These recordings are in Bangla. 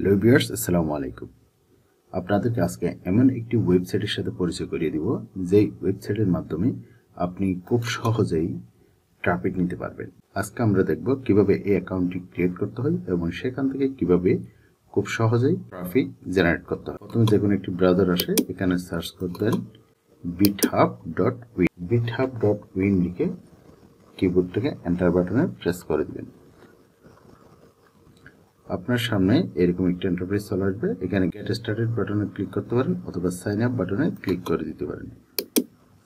হ্যালো ভিউয়ার্স, আসসালামু আলাইকুম। আপনাদেরকে আজকে এমন একটি ওয়েবসাইটের সাথে পরিচয় করিয়ে দিব যেই ওয়েবসাইটের মাধ্যমে আপনি খুব সহজেই ট্রাফিক নিতে পারবেন। আজকে আমরা দেখব কিভাবে এই অ্যাকাউন্টটি ক্রিয়েট করতে হয় এবং সেখান থেকে কিভাবে খুব সহজেই ট্রাফিক জেনারেট করতে হয়। প্রথমে যে কোনো একটি ব্রাউজার আসে, এখানে সার্চ করবেন github.win। github.win লিখে কিবোর্ড থেকে এন্টার বাটনে প্রেস করে দিবেন। আপনার সামনে এরকম একটা ইন্টারফেস চলে আসবে। এখানে গেট স্টার্টেড বাটনে ক্লিক করতে পারেন অথবা সাইন আপ বাটনে ক্লিক করে দিতে পারেন।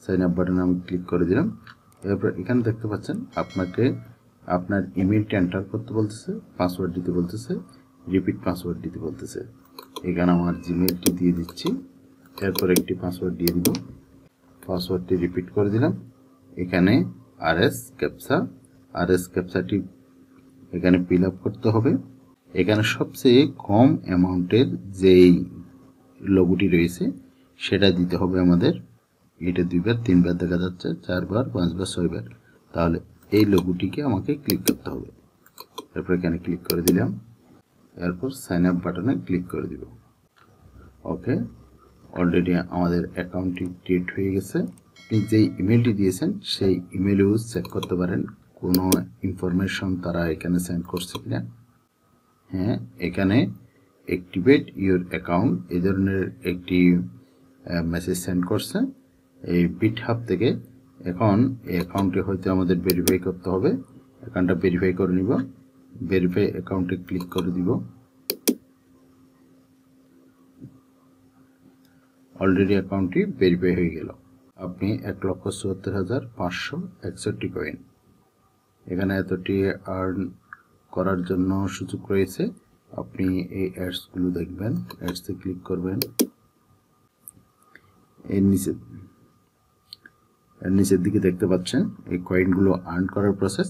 সাইন আপ বাটনে আমি ক্লিক করে দিলাম। এরপর এখানে দেখতে পাচ্ছেন আপনাকে আপনার ইমেলটা এন্টার করতে বলতেছে, পাসওয়ার্ড দিতে বলতেছে, রিপিট পাসওয়ার্ড দিতে বলতেছে। এখানে আমার জিমেলটি দিয়ে দিচ্ছি। এরপর একটি পাসওয়ার্ড দিয়ে দিব। পাসওয়ার্ডটি রিপিট করে দিলাম। এখানে আরএস ক্যাপচাটি এখানে ফিল আপ করতে হবে। এখানে সবচেয়ে কম অ্যামাউন্টের যেই লোগোটি রয়েছে সেটা দিতে হবে আমাদের। এটা 2 বার 3 বার দেখা যাচ্ছে, 4 বার 5 বার 6 বার। তাহলে এই লোগোটিকে আমাকে ক্লিক করতে হবে। এরপর এখানে ক্লিক করে দিলাম। এরপর সাইন আপ বাটনে ক্লিক করে দিব। ওকে, অলরেডি আমাদের অ্যাকাউন্টটি ক্রিয়েট হয়ে গেছে। আপনি যেই ইমেলটি দিয়েছেন সেই ইমেলেও চেক করতে পারেন কোনো ইনফরমেশন তারা এখানে সেন্ড করছে কিনা। হ্যাঁ, এখানে অ্যাক্টিভেট ইউর অ্যাকাউন্ট এই ধরনের একটি মেসেজ সেন্ড করছে এই GitHub থেকে। এখন এই অ্যাকাউন্টে হয়তো আমাদের ভেরিফাই করতে হবে। অ্যাকাউন্টটা ভেরিফাই করে নিব। ভেরিফাই অ্যাকাউন্টে ক্লিক করে দিব। অলরেডি অ্যাকাউন্টটি ভেরিফাই হয়ে গেল। আপনি 1,74,561 কয়েন, এখানে এতটি আর্ন করার জন্য সুযোগ রয়েছে। আপনি এই অ্যাডসগুলো দেখবেন, অ্যাডসে ক্লিক করবেন। এর নিচের দিকে দেখতে পাচ্ছেন এই কয়েনগুলো আর্ন করার প্রসেস।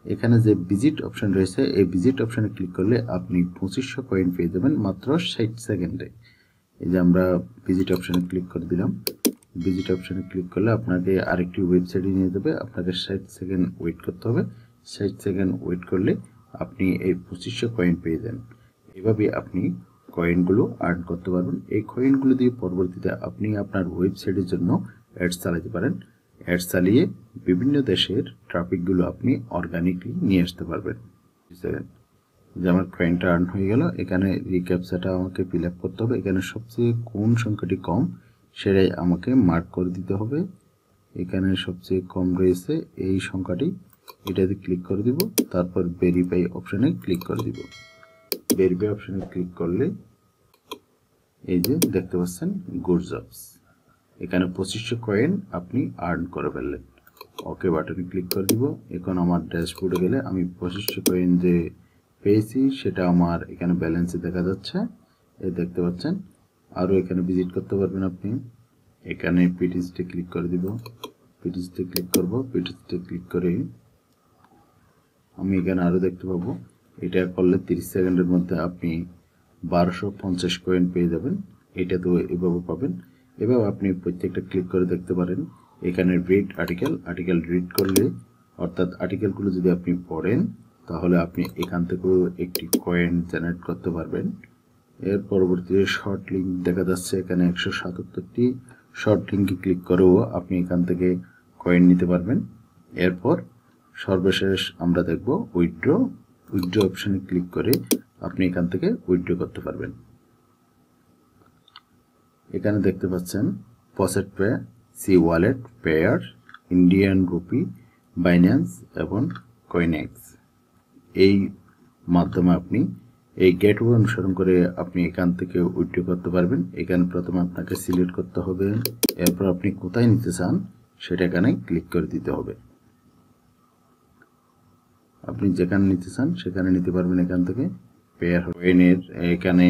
এখানে যে ভিজিট অপশন রয়েছে এই ভিজিট অপশনে ক্লিক করলে আপনি 2500 কয়েন পেয়ে যাবেন মাত্র 60 সেকেন্ডে। এই যে আমরা ভিজিট অপশনে ক্লিক করে দিলাম। ভিজিট অপশনে ক্লিক করলে আপনাকে আরেকটি ওয়েবসাইটে নিয়ে যাবে। আপনাকে 60 সেকেন্ড ওয়েট করতে হবে। 60 সেকেন্ড ওয়েট করলে আপনি এই 2500 কয়েন পেয়ে যান। এভাবে আপনি কয়েনগুলো আর্ন করতে পারবেন। এই কয়েনগুলো দিয়ে পরবর্তীতে আপনি আপনার ওয়েবসাইটের জন্য অ্যাডস চালাতে পারেন। অ্যাডস চালিয়ে বিভিন্ন দেশের ট্রাফিকগুলো আপনি অর্গানিকলি নিয়ে আসতে পারবেন। যে আমার কয়েনটা আর্ন হয়ে গেল। এখানে রিক্যাপচাটা আমাকে ফিল আপ করতে হবে। এখানে সবচেয়ে কোন সংখ্যাটি কম সেটাই আমাকে মার্ক করে দিতে হবে। এখানে সবচেয়ে কম রয়েছে এই সংখ্যাটি, এটাতে ক্লিক করে দিব। তারপর ভেরিফাই অপশনে ক্লিক করে দিব। ভেরিফাই অপশনে ক্লিক করলে এই যে দেখতে পাচ্ছেন গুড জবস, এখানে 2500 কয়েন আপনি আর্ন করে ফেললেন। ওকে বাটনে ক্লিক করে দিব। এখন আমার ড্যাশবোর্ডে গেলে আমি 2500 কয়েন যে পেয়েছি সেটা আমার এখানে ব্যালেন্সে দেখা যাচ্ছে, এই দেখতে পাচ্ছেন। আরও এখানে ভিজিট করতে পারবেন আপনি। এখানে পিটিসতে ক্লিক করে দিব। পিটিসতে ক্লিক করব। পিটিসতে ক্লিক করে আমি এখানে আরও দেখতে পাবো। এটা করলে 30 সেকেন্ডের মধ্যে আপনি 1250 কয়েন পেয়ে যাবেন। এটা তো এভাবে পাবেন। এভাবে আপনি প্রত্যেকটা ক্লিক করে দেখতে পারেন। এখানে রিড আর্টিকেল রিড করলে, অর্থাৎ আর্টিকেলগুলো যদি আপনি পড়েন তাহলে আপনি এখান থেকেও একটি কয়েন জেনারেট করতে পারবেন। এর পরবর্তীতে শর্ট লিঙ্ক দেখা যাচ্ছে এখানে 177টি শর্ট লিঙ্কে ক্লিক করেও আপনি এখান থেকে কয়েন নিতে পারবেন। এরপর সর্বশেষ আমরা দেখব উইথড্র অপশনে ক্লিক করে আপনি এখান থেকে উইথড্র করতে পারবেন। এখানে দেখতে পাচ্ছেন পসেট পে, সি ওয়ালেট, পেয়ার, ইন্ডিয়ান রুপি, বাইন্যান্স এবং কয়েনএক্স। এই মাধ্যমে আপনি এই গেটওয়ে অনুসরণ করে আপনি এখান থেকে উইথড্র করতে পারবেন। এখানে প্রথমে আপনাকে সিলেক্ট করতে হবে। এরপর আপনি কোথায় নিতে চান সেটা এখানে ক্লিক করে দিতে হবে। আপনি যেখানে নিতে চান সেখানে নিতে পারবেন এখান থেকে। পেয়ার কয়েনের এখানে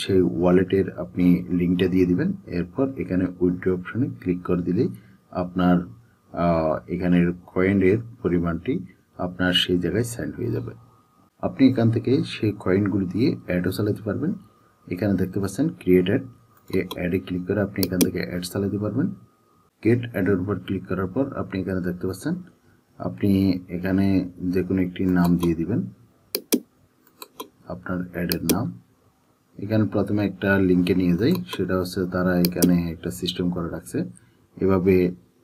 সেই ওয়ালেটের আপনি লিঙ্কটা দিয়ে দিবেন। এরপর এখানে উইথড্র অপশনে ক্লিক করে দিলেই আপনার এখানের কয়েনের পরিমাণটি আপনার সেই জায়গায় সেন্ড হয়ে যাবে। আপনি এখান থেকে সেই কয়েনগুলো দিয়ে অ্যাডও চালাতে পারবেন। এখানে দেখতে পাচ্ছেন ক্রিয়েট অ্যাড, এই অ্যাডে ক্লিক করে আপনি এখান থেকে অ্যাড চালাতে পারবেন। গেট অ্যাডের উপর ক্লিক করার পর আপনি এখানে দেখতে পাচ্ছেন আপনি এখানে যে কোনো একটি নাম দিয়ে দিবেন, আপনার অ্যাডের নাম। এখানে প্রথমে একটা লিঙ্কে নিয়ে যাই, সেটা হচ্ছে তারা এখানে একটা সিস্টেম করে রাখছে, এভাবে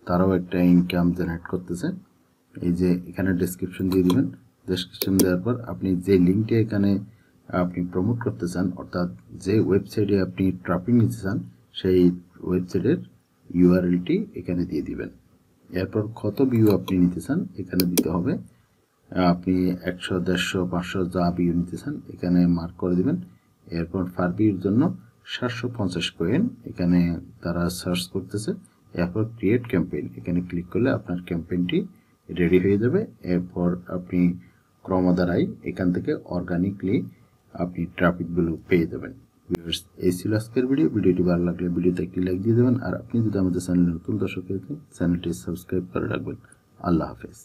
তারাও একটা ইনকাম জেনারেট করতেছে। এই যে এখানে ডেসক্রিপশন দিয়ে দিবেন, ডেসক্রিপশন দেওয়ার পর আপনি যে লিঙ্কটি এখানে আপনি প্রমোট করতে চান, অর্থাৎ যে ওয়েবসাইটে আপনি ট্রাফিক নিতে চান সেই ওয়েবসাইটের ইউআরএলটি এখানে দিয়ে দিবেন। এরপর কত ভিউ আপনি নিতে চান এখানে দিতে হবে, আপনি 100, 150, 500 যা ভিউ নিতে চান এখানে মার্ক করে দিবেন। এরপর পার ভিউর জন্য 750 কয়েন এখানে তারা সার্চ করতেছে। এরপর ক্রিয়েট ক্যাম্পেইন এখানে ক্লিক করলে আপনার ক্যাম্পেইনটি রেডি হয়ে যাবে। এরপর আপনি ক্রমধারায় এখান থেকে অর্গানিকলি আপনি ট্রাফিকগুলো পেয়ে যাবেন। ভিউয়ার্স, এই ছিল আজকের ভিডিওটি ভালো লাগলে ভিডিওতে একটি লাইক দিয়ে দেবেন, আর আপনি যদি আমাদের চ্যানেলে নতুন দর্শক হয়ে থাকেন চ্যানেলটি সাবস্ক্রাইব করে রাখবেন। আল্লাহ হাফেজ।